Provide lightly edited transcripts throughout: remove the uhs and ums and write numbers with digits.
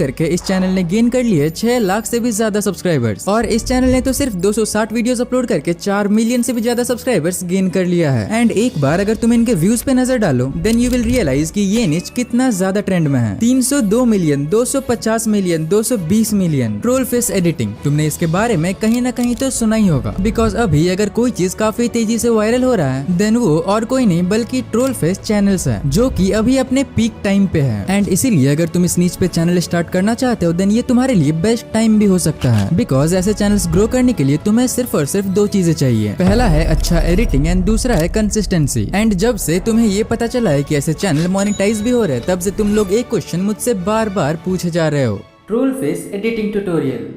करके इस चैनल ने गेन कर लिए 6 लाख से भी ज्यादा सब्सक्राइबर्स, और इस चैनल ने तो सिर्फ 260 वीडियोस अपलोड करके 4 मिलियन से भी ज्यादा सब्सक्राइबर्स गेन कर लिया है। एंड एक बार अगर तुम इनके व्यूज पे नजर डालो देन यू विल रियलाइज कि ये निच कितना ज्यादा ट्रेंड में है। 302 million, 250 million, 220 million troll face editing. तुमने इसके बारे में कहीं ना कहीं तो सुना ही होगा, बिकॉज अभी अगर कोई चीज काफी तेजी से वायरल हो रहा है देन वो और कोई नहीं बल्कि ट्रोल फेस चैनल्स है, जो कि अभी अपने पीक टाइम पे है। एंड इसीलिए अगर तुम इस नीच पे चैनल स्टार्ट करना चाहते हो देन ये तुम्हारे लिए बेस्ट टाइम भी हो सकता है, बिकॉज ऐसे चैनल्स ग्रो करने के लिए तुम्हें सिर्फ और सिर्फ 2 चीजें चाहिए। पहला है अच्छा एडिटिंग एंड दूसरा है कंसिस्टेंसी। एंड जब से तुम्हें ये पता चला है कि ऐसे चैनल मोनेटाइज भी हो रहे हैं तब से तुम लोग एक क्वेश्चन मुझसे बार बार पूछे जा रहे हो, ट्रोल फेस एडिटिंग ट्यूटोरियल।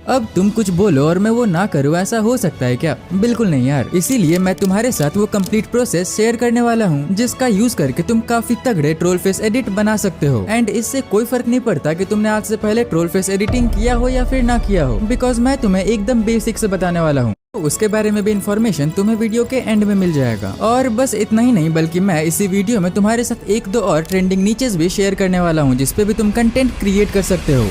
अब तुम कुछ बोलो और मैं वो ना करूँ, ऐसा हो सकता है क्या? बिल्कुल नहीं यार। इसीलिए मैं तुम्हारे साथ वो कंप्लीट प्रोसेस शेयर करने वाला हूँ जिसका यूज करके तुम काफी तगड़े ट्रोल फेस एडिट बना सकते हो। एंड इससे कोई फर्क नहीं पड़ता कि तुमने आज से पहले ट्रोल फेस एडिटिंग किया हो या फिर ना किया हो, बिकॉज मैं तुम्हें एकदम बेसिक से बताने वाला हूँ। उसके बारे में भी इन्फॉर्मेशन तुम्हें वीडियो के एंड में मिल जाएगा। और बस इतना ही नहीं बल्कि मैं इसी वीडियो में तुम्हारे साथ 1-2 और ट्रेंडिंग नीचेस भी शेयर करने वाला हूँ जिसपे भी तुम कंटेंट क्रिएट कर सकते हो।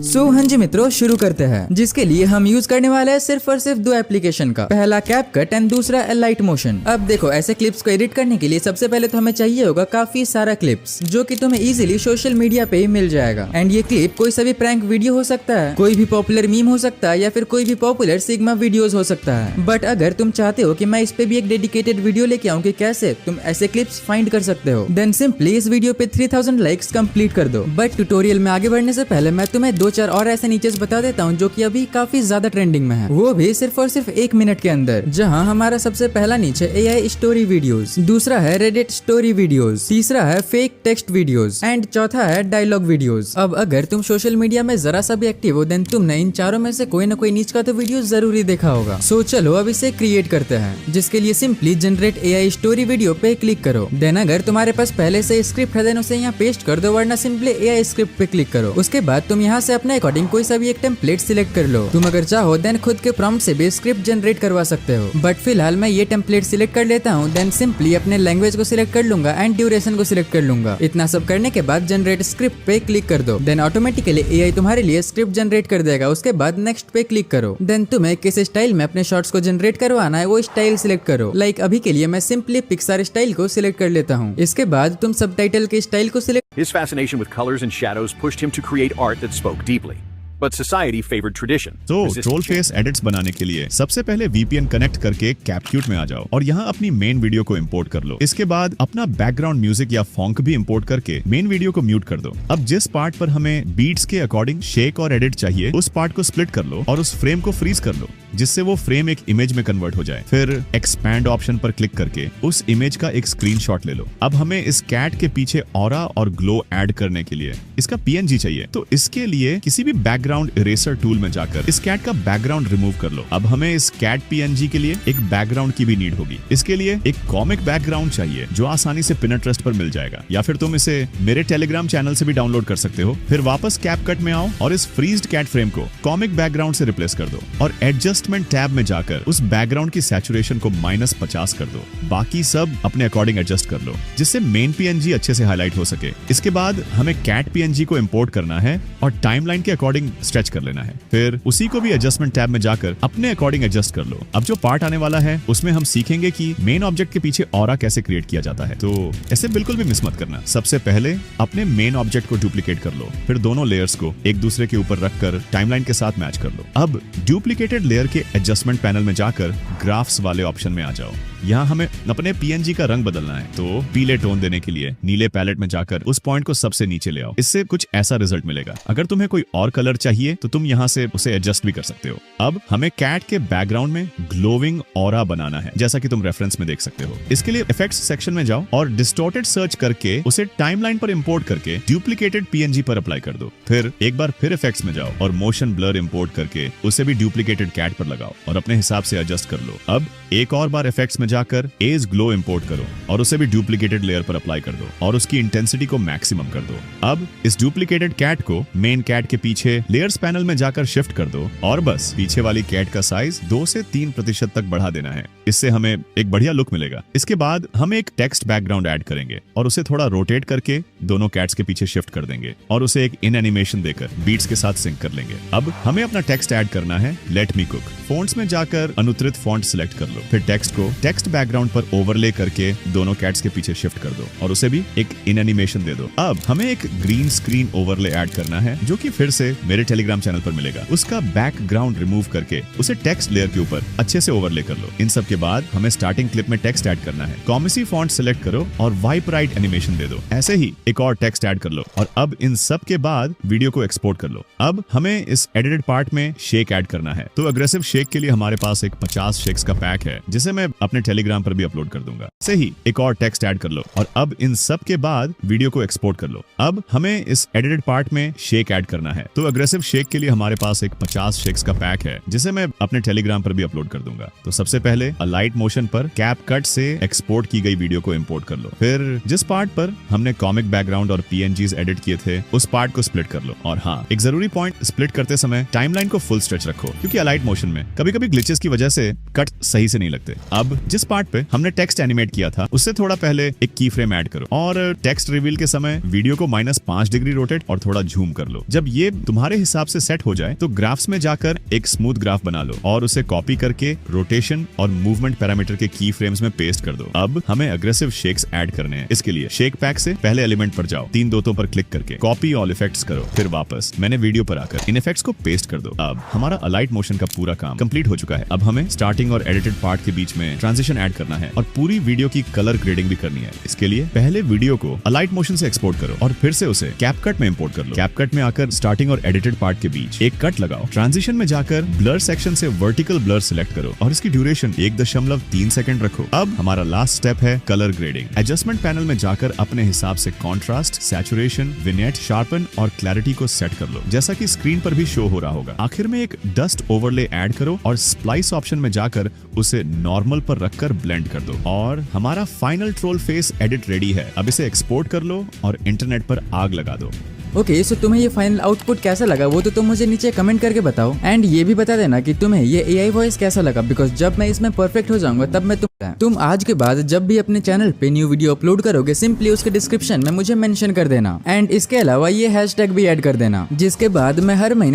सो हाँ जी मित्रों, शुरू करते हैं, जिसके लिए हम यूज करने वाले हैं सिर्फ और सिर्फ 2 एप्लीकेशन का। पहला कैपकट एंड दूसरा लाइट मोशन। अब देखो, ऐसे क्लिप्स को एडिट करने के लिए सबसे पहले तो हमें चाहिए होगा काफी सारा क्लिप्स, जो कि तुम्हें इजीली सोशल मीडिया पे ही मिल जाएगा। एंड ये क्लिप कोई सा भी प्रैंक वीडियो हो सकता है, कोई भी पॉपुलर मीम हो सकता है, या फिर कोई भी पॉपुलर सिग्मा वीडियोस हो सकता है। बट अगर तुम चाहते हो कि मैं इस पे भी एक डेडिकेटेड वीडियो लेके आऊँ कि कैसे तुम ऐसे क्लिप्स फाइंड कर सकते हो, देन सिंपली इस वीडियो पे 3000 लाइक्स कंप्लीट कर दो। बट ट्यूटोरियल में आगे बढ़ने से पहले मैं तुम्हें 2-4 और ऐसे नीचेस बता देता हूँ जो कि अभी काफी ज्यादा ट्रेंडिंग में है, वो भी सिर्फ और सिर्फ 1 मिनट के अंदर। जहाँ हमारा सबसे पहला नीचे AI स्टोरी वीडियोस, दूसरा है रेडिट स्टोरी वीडियोस, तीसरा है फेक टेक्स्ट वीडियोस एंड चौथा है डायलॉग वीडियोस। अब अगर तुम सोशल मीडिया में जरा सा भी एक्टिव हो देन तुमने इन चारों में से कोई ना कोई नीच का तो वीडियो जरूरी देखा होगा। सो चलो अब इसे क्रिएट करते हैं, जिसके लिए simply generate AI story video पे क्लिक करो। देन अगर तुम्हारे पास पहले से स्क्रिप्ट है देन उसे यहाँ पेस्ट कर दो, वरना सिंपली AI स्क्रिप्ट पे क्लिक करो। उसके बाद तुम यहाँ से अपने अकॉर्डिंग कोई सा भी एक टेम्पलेट सिलेक्ट कर लो। तुम अगर चाहो देन खुद के प्रॉम्प्ट से भी स्क्रिप्ट जनरेट करवा सकते हो, बट फिलहाल मैं ये टेम्पलेट सिलेक्ट कर लेता हूँ। देन सिंपली अपने लैंग्वेज को सिलेक्ट कर लूंगा एंड ड्यूरेशन को सिलेक्ट कर लूंगा। इतना सब करने के बाद जनरेट स्क्रिप्ट पे क्लिक कर दो। देन ऑटोमेटिकली AI तुम्हारे लिए स्क्रिप्ट जनरेट कर देगा। उसके बाद नेक्स्ट पे क्लिक करो। देन तुम्हें किस स्टाइल में अपने शॉर्ट्स को जनरेट करवाना है वो स्टाइल सिलेक्ट करो। लाइक अभी के लिए मैं सिंपली पिक्सार स्टाइल को सिलेक्ट कर लेता हूँ। इसके बाद तुम सबटाइटल के स्टाइल को select. His fascination with colors and shadows pushed him to create art that spoke deeply. But society favored tradition. तो ट्रोल फेस एडिट्स बनाने के लिए सबसे पहले VPN कनेक्ट करके कैपक्यूट में आ जाओ और यहाँ अपनी मेन वीडियो को इंपोर्ट कर लो। इसके बाद अपना बैकग्राउंड म्यूजिक या फॉन्क भी इंपोर्ट करके मेन वीडियो को म्यूट कर दो। अब जिस पार्ट पर हमें बीट्स के अकॉर्डिंग शेक और एडिट चाहिए उस पार्ट को स्प्लिट कर लो और उस फ्रेम को फ्रीज कर लो, जिससे वो फ्रेम एक इमेज में कन्वर्ट हो जाए। फिर एक्सपैंड ऑप्शन पर क्लिक करके उस इमेज का एक स्क्रीनशॉट ले लो। अब हमें इस कैट के पीछे ऑरा और ग्लो ऐड करने के लिए इसका PNG चाहिए, तो इसके लिए किसी भी बैकग्राउंड इरेजर टूल में जाकर इस कैट का बैकग्राउंड रिमूव कर लो। अब हमें इस कैट PNG के लिए एक बैकग्राउंड की भी नीड होगी। इसके लिए एक कॉमिक बैकग्राउंड चाहिए जो आसानी से पिनिंटरेस्ट पर मिल जाएगा, या फिर तुम इसे मेरे टेलीग्राम चैनल से भी डाउनलोड कर सकते हो। फिर वापस कैपकट में आओ और इस फ्रीज्ड कैट फ्रेम को कॉमिक बैकग्राउंड से रिप्लेस कर दो और एडजस्टमेंट टैब में जाकर उस बैकग्राउंड की सैचुरेशन को -50 कर दो। बाकी सब अपने अकॉर्डिंग एडजस्ट कर लो जिससे मेन PNG अच्छे से हाईलाइट हो सके। इसके बाद हमें कैट PNG को इंपोर्ट करना है और टाइमलाइन के अकॉर्डिंग स्ट्रेच कर लेना है। फिर उसी को भी एडजस्टमेंट टैब में जाकर अपने अकॉर्डिंग एडजस्ट कर लो। अब जो पार्ट आने वाला है उसमें हम सीखेंगे कि मेन ऑब्जेक्ट के पीछे ऑरा कैसे क्रिएट किया जाता है, तो ऐसे बिल्कुल भी मिस मत करना। सबसे पहले अपने मेन ऑब्जेक्ट को डुप्लीकेट कर लो, फिर दोनों लेयर्स को एक दूसरे के ऊपर रखकर टाइमलाइन के साथ मैच कर लो। अब डुप्लीकेटेड लेयर के एडजस्टमेंट पैनल में जाकर ग्राफ्स वाले ऑप्शन में आ जाओ। यहाँ हमें अपने PNG का रंग बदलना है, तो पीले टोन देने के लिए नीले पैलेट में जाकर उस पॉइंट को सबसे नीचे ले आओ। इससे कुछ ऐसा रिजल्ट मिलेगा। अगर तुम्हें कोई और कलर चाहिए तो तुम यहाँ से उसे एडजस्ट भी कर सकते हो। अब हमें कैट के बैकग्राउंड में ग्लोविंग ऑरा बनाना है, जैसा कि तुम रेफरेंस में देख सकते हो। इसके लिए इफेक्ट्स सेक्शन में जाओ और डिस्टॉर्टेड सर्च करके उसे टाइमलाइन पर इंपोर्ट करके डुप्लीकेटेड PNG पर अप्लाई कर दो। फिर एक बार फिर इफेक्ट्स में जाओ और मोशन ब्लर इंपोर्ट करके उसे भी डुप्लीकेटेड कैट पर लगाओ और अपने हिसाब से एडजस्ट कर लो। अब एक और बार इफेक्ट्स में जाकर एज ग्लो इंपोर्ट करो और उसे भी डुप्लीकेटेड लेयर पर अप्लाई कर दो और उसकी इंटेंसिटी को मैक्सिमम कर दो। अब इस डुप्लीकेटेड कैट को मेन कैट के पीछे लेयर्स पैनल में जाकर शिफ्ट कर दो और बस पीछे वाली कैट का साइज 2 से 3% तक बढ़ा देना है। इससे हमें एक बढ़िया लुक मिलेगा। इसके बाद हम एक टेक्स्ट बैकग्राउंड ऐड करेंगे और उसे थोड़ा रोटेट करके दोनों कैट्स के पीछे शिफ्ट कर देंगे और उसे एक इन एनिमेशन देकर बीट्स के साथ सिंक कर लेंगे। अब हमें अपना टेक्स्ट ऐड करना है, लेट मी कुक। फॉन्ट्स में जाकर अनुत्तरित फॉन्ट सिलेक्ट कर लो, फिर टेक्स्ट को टेक्स्ट बैकग्राउंड पर ओवरले करके दोनों कैट्स के पीछे शिफ्ट कर दो और उसे भी एक इन एनिमेशन दे दो। अब हमें एक ग्रीन स्क्रीन ओवरले ऐड करना है जो कि फिर से मेरे टेलीग्राम चैनल पर मिलेगा। उसका बैकग्राउंड रिमूव करके उसे टेक्स्ट लेयर के ऊपर अच्छे से ओवरले कर लो। इन सब के बाद हमें स्टार्टिंग क्लिप में टेक्स्ट ऐड करना है। कॉमिसी फॉन्ट सिलेक्ट करो और वाइप राइट एनिमेशन दे दो। ऐसे ही एक और टेक्स्ट ऐड कर लो और अब इन सब के बाद वीडियो को एक्सपोर्ट कर लो। अब हमें इस एडिटेड पार्ट में शेक ऐड करना है। तो अग्रेसिव शेक के लिए हमारे पास एक 50 शेक्स का पैक है जिसे मैं अपने टेलीग्राम पर भी अपलोड कर दूंगा। ऐसे ही एक और टेक्स्ट ऐड कर लो और अब इन सब के बाद वीडियो को एक्सपोर्ट कर लो। अब हमें इस एडिटेड पार्ट में शेक ऐड करना है। तो अग्रेसिव शेक के लिए हमारे पास एक 50 शेक्स का पैक है जिसे मैं अपने टेलीग्राम पर भी अपलोड कर दूंगा। तो सबसे पहले लाइट मोशन पर कैप कट से एक्सपोर्ट की गई वीडियो को इंपोर्ट कर लो। फिर जिस पार्ट पर हमने कॉमिक बैकग्राउंड और पीएनजीज एडिट किए थे उस पार्ट को स्प्लिट कर लो। और हाँ, एक जरूरी पॉइंट, स्प्लिट करते समय टाइमलाइन को फुल स्ट्रेच रखो क्योंकि अलाइट मोशन में कभी-कभी ग्लिचेस की वजह से कट सही से नहीं लगते। अब जिस पार्ट पे हमने टेक्स्ट एनिमेट किया था उससे थोड़ा पहले एक की फ्रेम ऐड करो और टेक्स्ट रिवील के समय वीडियो को -5 डिग्री रोटेट और थोड़ा झूम कर लो। जब ये तुम्हारे हिसाब से सेट हो जाए तो ग्राफ्स में जाकर एक स्मूथ ग्राफ बना लो और उसे कॉपी करके रोटेशन और मूवमेंट पैरामीटर के की फ्रेम्स में पेस्ट कर दो। अब हमें अग्रेसिव शेक्स ऐड करने हैं। इसके लिए शेक पैक से पहले एलिमेंट पर जाओ, 3 डॉटों पर क्लिक करके कॉपी ऑल इफेक्ट्स करो, फिर वापस मैंने वीडियो पर आकर इन इफेक्ट्स को पेस्ट कर दो। अब हमारा अलाइट मोशन का पूरा काम कंप्लीट हो चुका है। अब हमें स्टार्टिंग और एडिटेड पार्ट के बीच में ट्रांजिशन ऐड करना है और पूरी वीडियो की कलर ग्रेडिंग भी करनी है। इसके लिए पहले वीडियो को अलाइट मोशन से एक्सपोर्ट करो और फिर से उसे कैपकट में इंपोर्ट कर लो। कैपकट में आकर स्टार्टिंग और एडिटेड पार्ट के बीच एक कट लगाओ। ट्रांजिशन में जाकर ब्लर सेक्शन से वर्टिकल ब्लर सिलेक्ट करो और इसकी ड्यूरेशन 1.3 सेकंड रखो। अब हमारा लास्ट स्टेप है कलर ग्रेडिंग। एडजस्टमेंट पैनल में जाकर अपने हिसाब से कॉन्ट्रास्ट, सैचुरेशन, विनेट, शार्पन और क्लैरिटी को सेट कर लो जैसा कि स्क्रीन पर भी शो हो रहा होगा। आखिर में एक डस्ट ओवरले ऐड करो और स्प्लाइस ऑप्शन में जाकर उसे नॉर्मल पर रखकर ब्लेंड कर दो और हमारा final troll face edit ready है। अब इसे एक्सपोर्ट कर लो और इंटरनेट पर आग लगा दो। ओके, सो तुम्हें ये फाइनल आउटपुट कैसा लगा वो तो तुम मुझे नीचे कमेंट करके बताओ एंड ये भी बता देना कि तुम्हें ये एआई वॉइस कैसा लगा, बिकॉज जब मैं इसमें परफेक्ट हो जाऊंगा तब मैं तुम आज के बाद जब भी अपने चैनल पे न्यू वीडियो अपलोड करोगे सिंपली उसके डिस्क्रिप्शन में मुझे मेंशन कर देना एंड इसके अलावा ये हैशटैग भी ऐड कर देना जिसके बाद मैं हर महीने